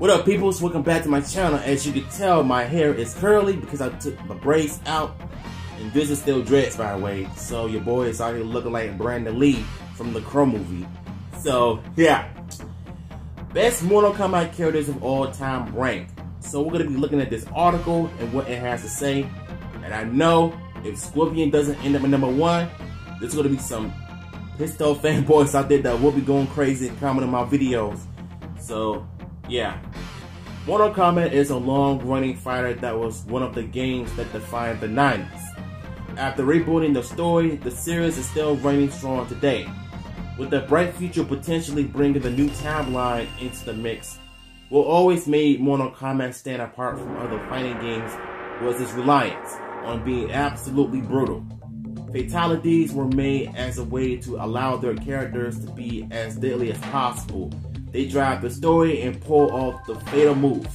What up, peoples? Welcome back to my channel. As you can tell, my hair is curly because I took my braids out. And this is still dreads, by the way. So your boy is out here looking like Brandon Lee from the Crow movie. So, yeah. Best Mortal Kombat characters of all time ranked. So we're going to be looking at this article and what it has to say. And I know if Scorpion doesn't end up at #1, there's going to be some pissed off fanboys out there that will be going crazy and commenting my videos. So, yeah. Mortal Kombat is a long-running fighter that was one of the games that defined the 90s. After rebooting the story, the series is still running strong today. With a bright future potentially bringing the new timeline into the mix, what always made Mortal Kombat stand apart from other fighting games was its reliance on being absolutely brutal. Fatalities were made as a way to allow their characters to be as deadly as possible. They drive the story and pull off the fatal move.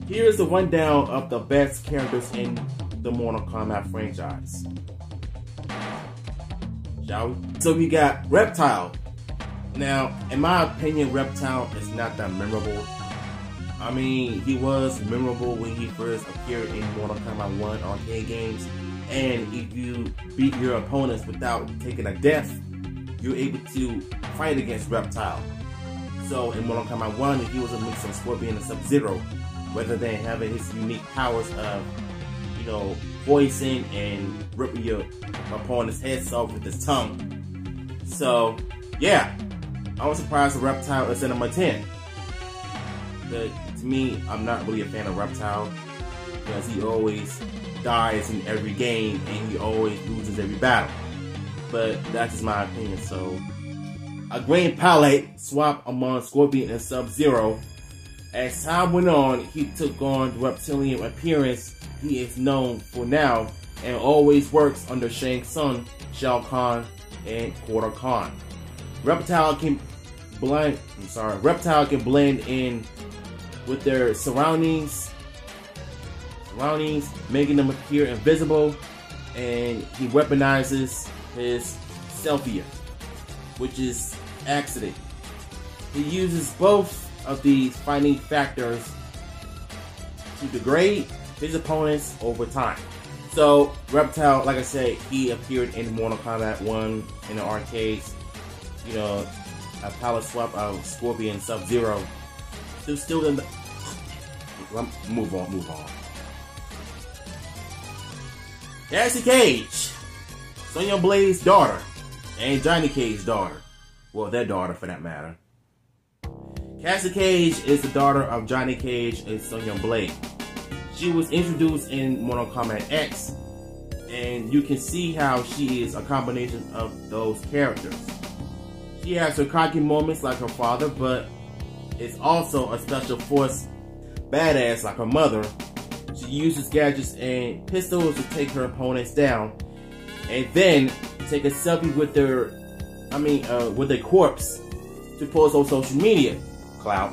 Here's the rundown of the best characters in the Mortal Kombat franchise. Shall we? So we got Reptile. Now, in my opinion, Reptile is not that memorable. I mean, he was memorable when he first appeared in Mortal Kombat 1 arcade games. And if you beat your opponents without taking a death, you're able to fight against Reptile. So in Mortal Kombat 1, he was a mix of Scorpion and Sub-Zero, rather than having his unique powers of, you know, poison and ripping your opponent's heads off with his tongue. So, yeah, I was surprised the Reptile is at #10. To me, I'm not really a fan of Reptile because he always dies in every game and he always loses every battle. But that's just my opinion. So, a green palette swap among Scorpion and Sub-Zero. As time went on, he took on the reptilian appearance he is known for now and always works under Shang Tsung, Shao Kahn, and Quarter Khan. Reptile can blend in with their surroundings, making them appear invisible, and he weaponizes his Selphia, which is accident. He uses both of these fighting factors to degrade his opponents over time. So Reptile, like I said, he appeared in Mortal Kombat 1 in the arcades. You know, a palette swap of Scorpion and Sub-Zero. Still in the... Move on. Cassie Cage, Sonya Blade's daughter, and Johnny Cage's daughter. Well, their daughter for that matter. Cassie Cage is the daughter of Johnny Cage and Sonya Blade. She was introduced in Mortal Kombat X, and you can see how she is a combination of those characters. She has her cocky moments like her father, but is also a special force badass like her mother. She uses gadgets and pistols to take her opponents down, and then take a selfie with their, with their corpse to post on social media. Clout.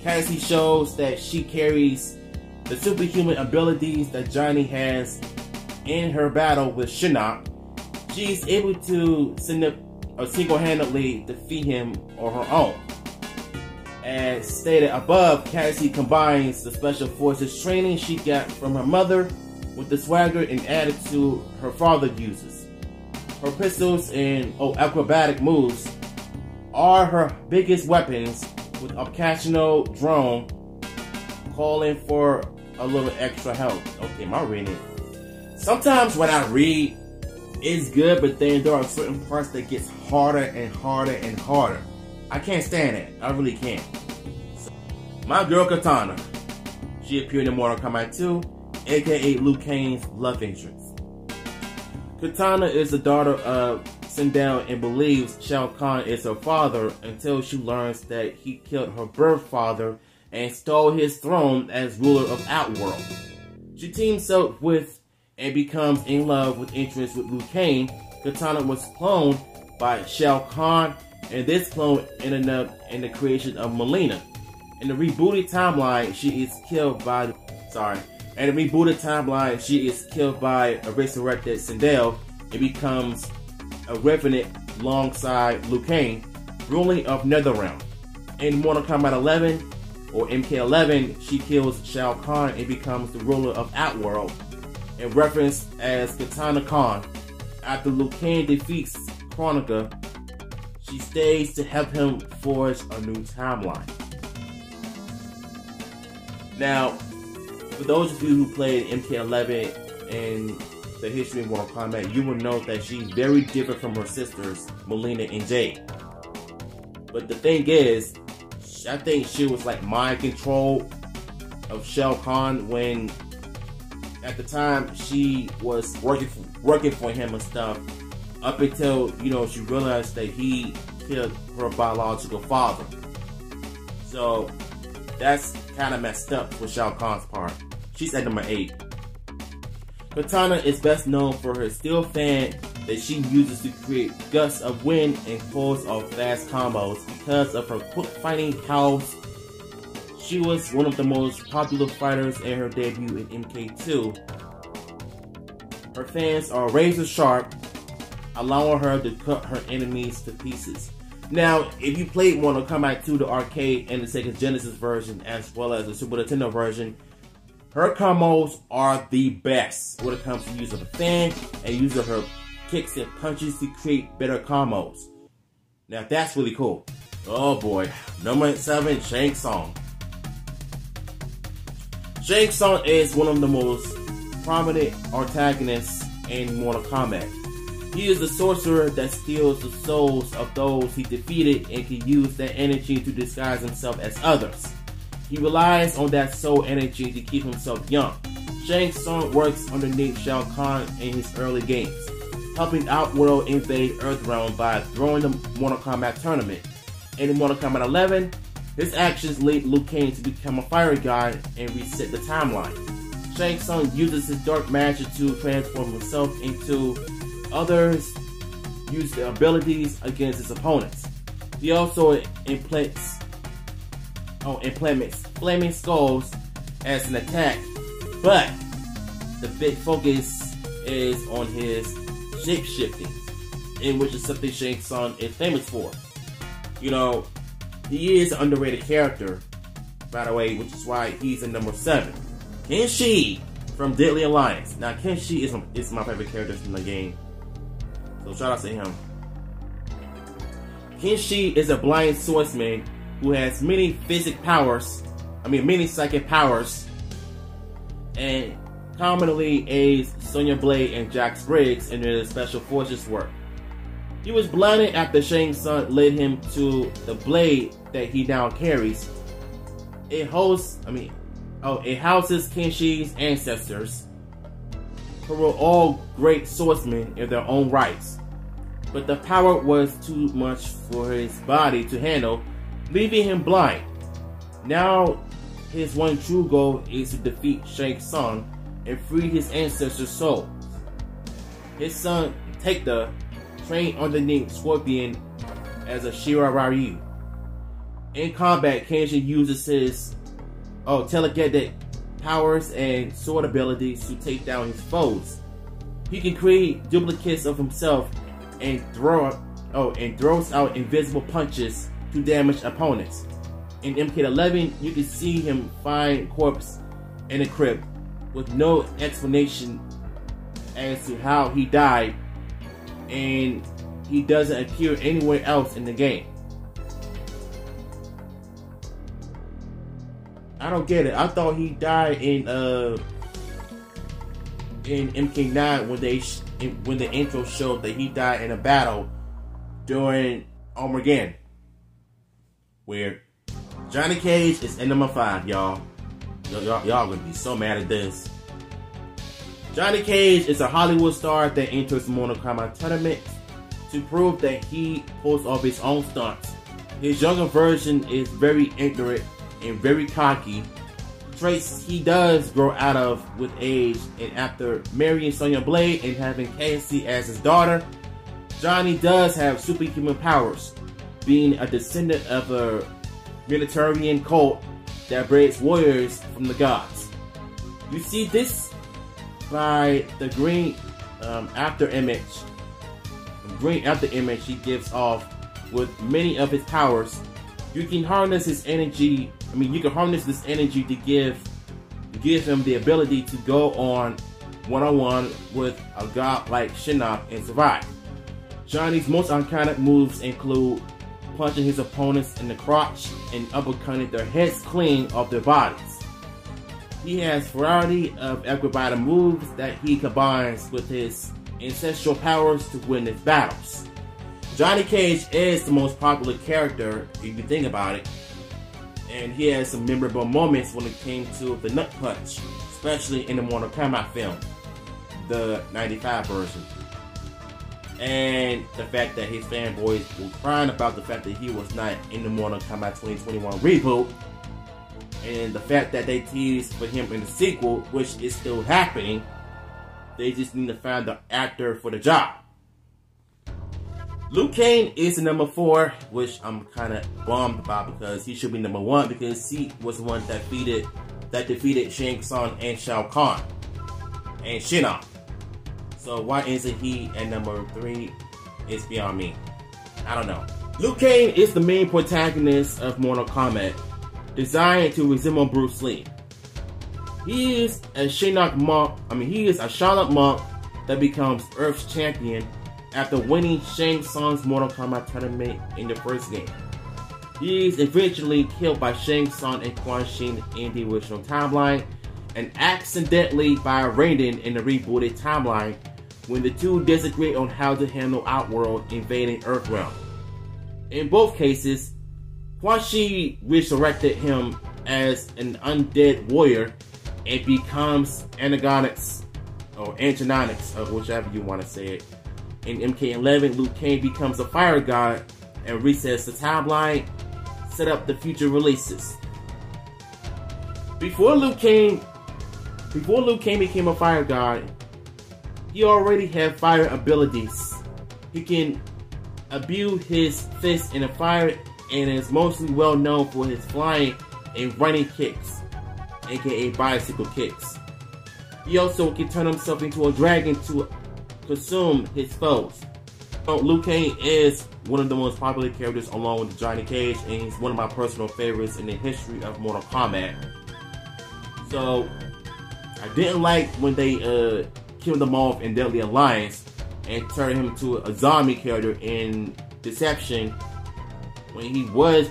Cassie shows that she carries the superhuman abilities that Johnny has in her battle with Shinnok. She's able to single-handedly defeat him on her own. As stated above, Cassie combines the special forces training she got from her mother with the swagger and attitude her father uses. Her pistols and acrobatic moves are her biggest weapons, with occasional drone calling for a little extra help. Okay, my reading. Sometimes when I read, it's good, but then there are certain parts that gets harder and harder and harder. I can't stand it. I really can't. So, my girl Katana. She appeared in Mortal Kombat 2, aka Liu Kang's love interest. Katana is the daughter of Sindel and believes Shao Kahn is her father until she learns that he killed her birth father and stole his throne as ruler of Outworld. She teams up with and becomes in love with interest with Liu Kang. Katana was cloned by Shao Kahn, and this clone ended up in the creation of Mileena. In the rebooted timeline, she is killed by a resurrected Sindel and becomes a revenant alongside Liu Kang, ruling of Netherrealm. In Mortal Kombat 11, or MK11, she kills Shao Kahn and becomes the ruler of Outworld, and referenced as Katana Khan. After Liu Kang defeats Kronika, she stays to help him forge a new timeline. Now, for those of you who played MK11 and the history of Mortal Kombat, you will know that she's very different from her sisters, Melina and Jade. But the thing is, I think she was like mind control of Shao Kahn when, at the time, she was working for him and stuff, up until, you know, she realized that he killed her biological father. So that's kind of messed up for Shao Kahn's part. She's at number 8. Katana is best known for her steel fan that she uses to create gusts of wind and pulls off fast combos. Because of her quick fighting powers, she was one of the most popular fighters in her debut in MK2. Her fans are razor sharp, allowing her to cut her enemies to pieces. Now, if you played Mortal Kombat 2, the arcade and the Sega Genesis version, as well as the Super Nintendo version, her combos are the best when it comes to using the fan and using her kicks and punches to create better combos. Now that's really cool. Oh boy, number 7, Shang Tsung. Shang Tsung is one of the most prominent antagonists in Mortal Kombat. He is the sorcerer that steals the souls of those he defeated and can use that energy to disguise himself as others. He relies on that soul energy to keep himself young. Shang Tsung works underneath Shao Kahn in his early games, helping Outworld invade Earthrealm by throwing the Mortal Kombat tournament. In Mortal Kombat 11, his actions lead Liu Kang to become a fire god and reset the timeline. Shang Tsung uses his dark magic to transform himself into others, use their abilities against his opponents. He also implements flaming skulls as an attack, but the big focus is on his shape-shifting, in which is something Shang Tsung is famous for. You know, he is an underrated character, by the way, which is why he's in number 7. Kenshi from Deadly Alliance. Now, Kenshi is my favorite character from the game, so shout out to him. Kenshi is a blind swordsman who has many psychic powers, and commonly aids Sonya Blade and Jack Briggs in their special forces work. He was blinded after Shang Tsung led him to the blade that he now carries. It houses Kenshi's ancestors, who were all great swordsmen in their own rights. But the power was too much for his body to handle, leaving him blind. Now, his one true goal is to defeat Shang Tsung and free his ancestors' souls. His son, Taika, trained underneath Scorpion as a Shiraryu. In combat, Kenshi uses his telekinetic powers and sword abilities to take down his foes. He can create duplicates of himself and throws out invisible punches to damage opponents. In MK11, you can see him find corpse in a crypt with no explanation as to how he died, and he doesn't appear anywhere else in the game. I don't get it. I thought he died in MK9 when the intro showed that he died in a battle during Armageddon. Weird. Johnny Cage is in number 5, y'all. Y'all gonna be so mad at this. Johnny Cage is a Hollywood star that enters the Mortal Kombat tournament to prove that he pulls off his own stunts. His younger version is very ignorant and very cocky, traits he does grow out of with age, and after marrying Sonya Blade and having Cassie as his daughter, Johnny does have superhuman powers, being a descendant of a Unitarian cult that breeds warriors from the gods. You see this by the green after image. The green after image he gives off with many of his powers. You can harness his energy you can harness this energy to give him the ability to go on one-on-one with a god like Shinnok and survive. Johnny's most iconic moves include punching his opponents in the crotch and uppercutting their heads clean of their bodies. He has a variety of acrobatic moves that he combines with his ancestral powers to win his battles. Johnny Cage is the most popular character if you think about it, and he has some memorable moments when it came to the Nut Punch, especially in the Mortal Kombat film, the 95 version. And the fact that his fanboys were crying about the fact that he was not in the Mortal Kombat 2021 reboot, and the fact that they teased for him in the sequel, which is still happening. They just need to find the actor for the job. Liu Kang is the number 4, which I'm kind of bummed about because he should be number 1 because he was the one that defeated Shang Tsung and Shao Kahn and Shinnok. So why isn't he at number 3? It's beyond me. I don't know. Liu Kang is the main protagonist of Mortal Kombat, designed to resemble Bruce Lee. He is a Shinnok monk. He is a Charlotte monk that becomes Earth's champion after winning Shang Tsung's Mortal Kombat tournament in the first game. He is eventually killed by Shang Tsung and Quan Chi in the original timeline, and accidentally by Raiden in the rebooted timeline when the two disagree on how to handle Outworld invading Earthrealm. In both cases, Quan Chi resurrected him as an undead warrior and becomes antagonics, or antagonics, or whichever you want to say it. In MK11, Liu Kang becomes a fire god and resets the timeline, set up the future releases. Before Liu Kang became a fire god, he already had fire abilities. He can imbue his fist in the fire and is mostly well known for his flying and running kicks, aka bicycle kicks. He also can turn himself into a dragon to consume his foes. Liu Kang is one of the most popular characters along with Johnny Cage, and he's one of my personal favorites in the history of Mortal Kombat. So I didn't like when they killed him off in Deadly Alliance and turned him to a zombie character in Deception when he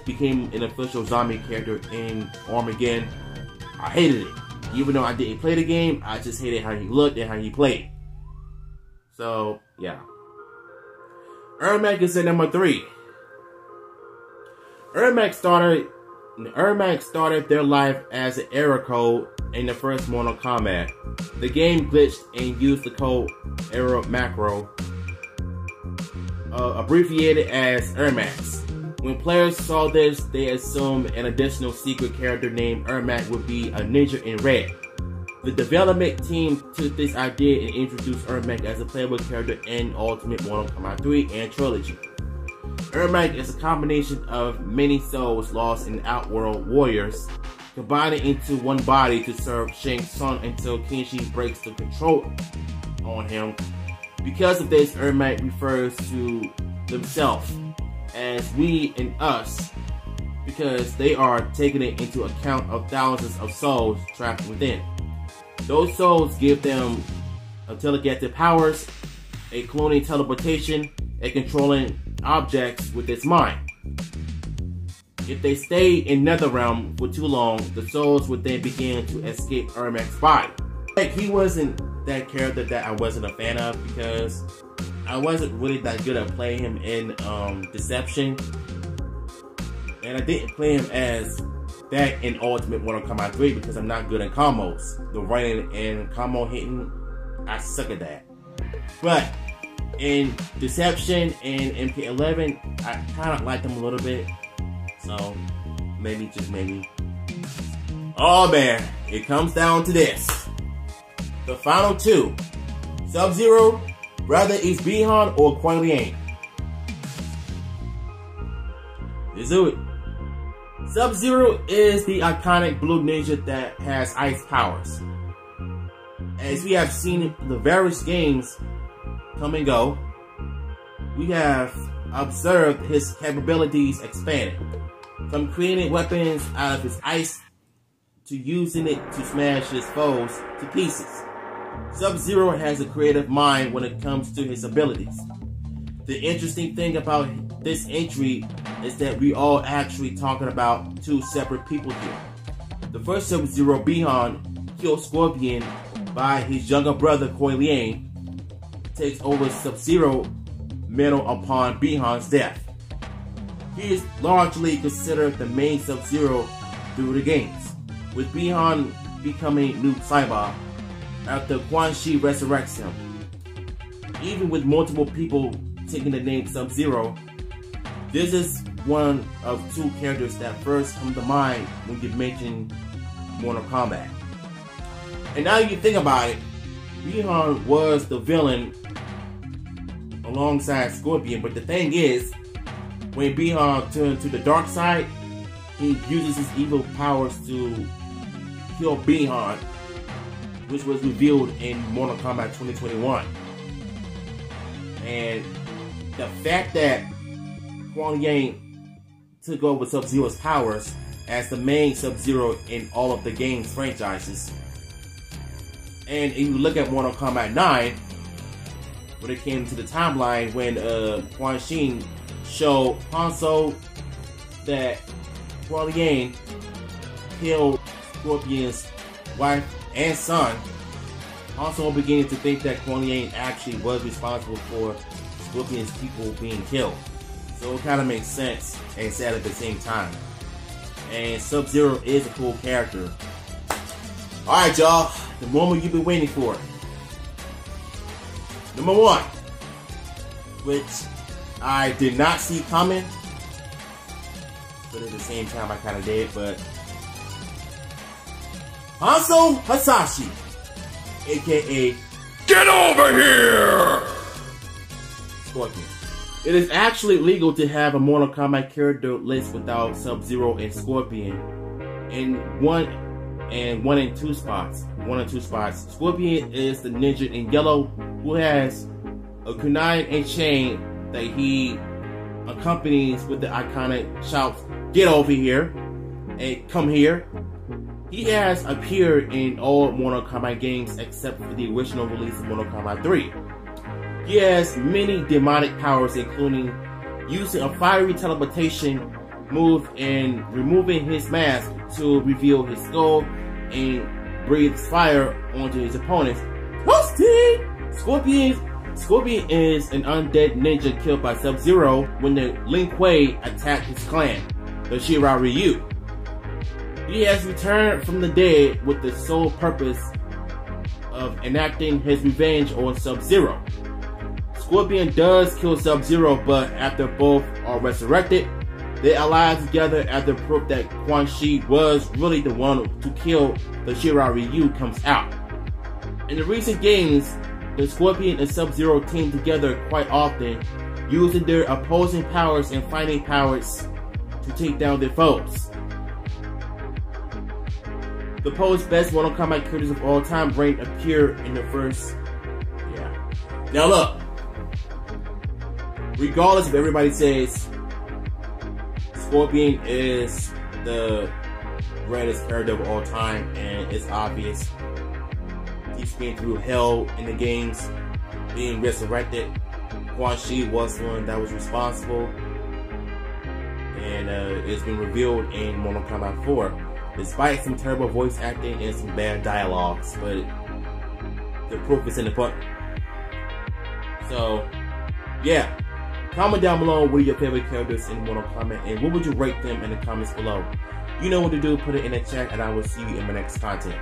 became an official zombie character in Armageddon. I hated it. Even though I didn't play the game, I just hated how he looked and how he played. So, yeah. Ermac is at number 3. Ermac started their life as an error code in the first Mortal Kombat. The game glitched and used the code error macro, abbreviated as Ermac. When players saw this, they assumed an additional secret character named Ermac would be a ninja in red. The development team took this idea and introduced Ermac as a playable character in Ultimate Mortal Kombat 3 and Trilogy. Ermac is a combination of many souls lost in Outworld warriors, combining into one body to serve Shang Tsung until Kenshi breaks the control on him. Because of this, Ermac refers to themselves as we and us, because they are taking it into account of thousands of souls trapped within. Those souls give them telepathic powers, a cloning teleportation, and controlling objects with its mind. If they stay in Netherrealm for too long, the souls would then begin to escape Ermac's body. Like, he wasn't that character that I wasn't a fan of because I wasn't really that good at playing him in Deception, and I didn't play him as that in Ultimate Mortal Kombat 3 because I'm not good at combos. The running and combo hitting, I suck at that. But in Deception and MK11, I kind of liked him a little bit. So maybe, just maybe. Oh man, it comes down to this. The final two. Sub-Zero, rather it's Bihan or Kuan Liang. Let's do it. Sub-Zero is the iconic blue ninja that has ice powers. As we have seen the various games come and go, we have observed his capabilities expanding. from creating weapons out of his ice to using it to smash his foes to pieces. Sub-Zero has a creative mind when it comes to his abilities. The interesting thing about this entry is that we all actually talking about two separate people here. The first Sub-Zero, Bi-Han, kills Scorpion by his younger brother Kuei Liang, takes over Sub-Zero mental upon Bi-Han's death. He is largely considered the main Sub-Zero through the games, with Bi-Han becoming Noob Saibot after Quan Chi resurrects him. Even with multiple people taking the name Sub-Zero, this is one of two characters that first come to mind when you mention Mortal Kombat. And now you think about it, Bi-Han was the villain alongside Scorpion, but the thing is, when Bi-Han turned to the dark side, he uses his evil powers to kill Bi-Han, which was revealed in Mortal Kombat 2021. And the fact that Kuei Liang took over Sub-Zero's powers as the main Sub-Zero in all of the game's franchises. And if you look at Mortal Kombat 9, when it came to the timeline, when Quan Chi showed Hanzo that Kuei Liang killed Scorpion's wife and son, Hanzo beginning to think that Kuei Liang actually was responsible for Scorpion's people being killed. So it kind of makes sense and sad at the same time. And Sub-Zero is a cool character. Alright y'all, the moment you've been waiting for. Number 1, which I did not see coming, but at the same time I kind of did, but Hanzo Hasashi, aka Get Over Here! Scorpion. It is actually legal to have a Mortal Kombat character list without Sub-Zero and Scorpion in one and two spots. Scorpion is the ninja in yellow who has a kunai and chain that he accompanies with the iconic shouts, "Get over here," and "Come here." He has appeared in all Mortal Kombat games except for the original release of Mortal Kombat 3. He has many demonic powers, including using a fiery teleportation move and removing his mask to reveal his skull and breathes fire onto his opponents. Roasted! Scorpion is an undead ninja killed by Sub-Zero when the Lin Kuei attacked his clan, the Shirai Ryu. He has returned from the dead with the sole purpose of enacting his revenge on Sub-Zero. Scorpion does kill Sub-Zero, but after both are resurrected, they ally together after proof that Quan Chi was really the one to kill the Shirai Ryu comes out. In the recent games, the Scorpion and Sub-Zero team together quite often, using their opposing powers and fighting powers to take down their foes. The post best Mortal Kombat characters of all time rank appear in the first. Now look, regardless if everybody says Scorpion is the greatest character of all time, and it's obvious. He's been through hell in the games, being resurrected. Quan Chi was the one that was responsible, and it's been revealed in Mortal Kombat 4. Despite some terrible voice acting and some bad dialogues, but the proof is in the pudding. So, yeah. Comment down below what are your favorite characters in Mortal Kombat and what would you rate them in the comments below. You know what to do, put it in the chat and I will see you in my next content.